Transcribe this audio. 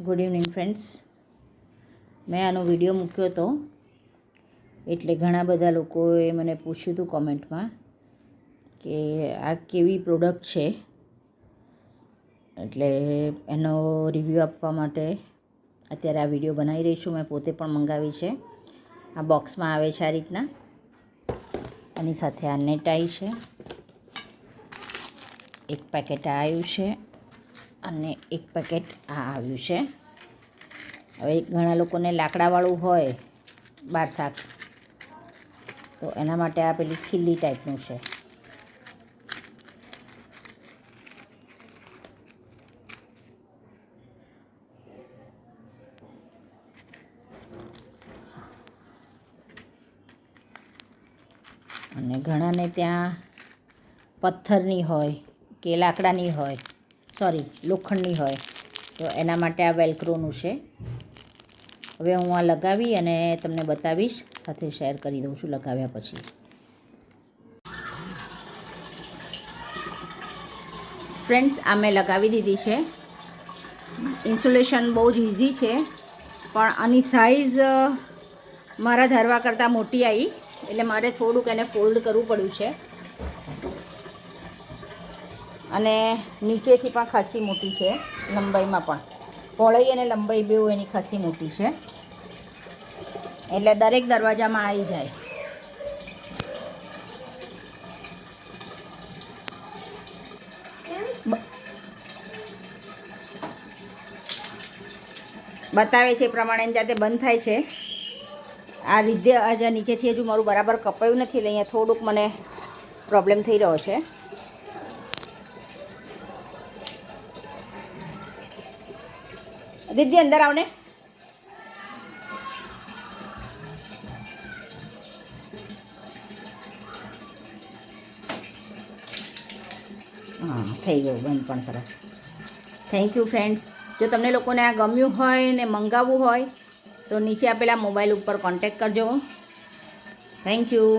Good evening friends. મેં આનો video મૂક્યો હતો એટલે ઘણા બધા લોકોએ મને પૂછ્યું હતું કોમેન્ટમાં કે આ કેવી પ્રોડક્ટ છે, એટલે એનો રિવ્યૂ આપવા માટે અત્યારે આ વિડીયો બનાવી રહી છું. મેં પોતે પણ મંગાવી છે. આ બોક્સમાં આવે છે આ રીતના. આની સાથે આ નેટ આવી છે, એક પેકેટ આ આવ્યું છે અને એક પેકેટ આ આવ્યું છે. હવે ઘણા લોકોને લાકડાવાળું હોય બાર શાક, તો એના માટે આ પેલી ખીલ્લી ટાઈપનું છે. અને ઘણાને ત્યાં પથ્થરની હોય કે લાકડાની હોય, લોખંડની હોય, તો એના માટે આ વેલ્ક્રોનું છે. હવે હું આ લગાવી અને તમને બતાવીશ, સાથે શેર કરી દઉં છું લગાવ્યા પછી. ફ્રેન્ડ્સ, આ મેં લગાવી દીધી છે. ઇન્સ્ટોલેશન બહુ જ ઇઝી છે, પણ આની સાઇઝ મારા ધારવા કરતાં મોટી આવી, એટલે મારે થોડુંક એને ફોલ્ડ કરવું પડ્યું છે. અને નીચેથી પણ ખાસી મોટી છે, લંબાઈમાં પણ. પહોળાઈ અને લંબાઈ બેઉ એની ખાસી મોટી છે, એટલે દરેક દરવાજામાં આવી જાય. બતાવે છે એ પ્રમાણે જાતે બંધ થાય છે. આ રીતે આજે નીચેથી હજુ મારું બરાબર કપાયું નથી, એટલે અહીંયા થોડુંક મને પ્રોબ્લેમ થઈ રહ્યો છે. દીદી અંદર આવને. હા, થઈ ગયું બંધ પણ સરસ. Thank you friends. જો તમને લોકોને આ ગમ્યું હોય ને મંગાવવું હોય તો નીચે આપેલા મોબાઈલ ઉપર કોન્ટેક્ટ કરજો. Thank you.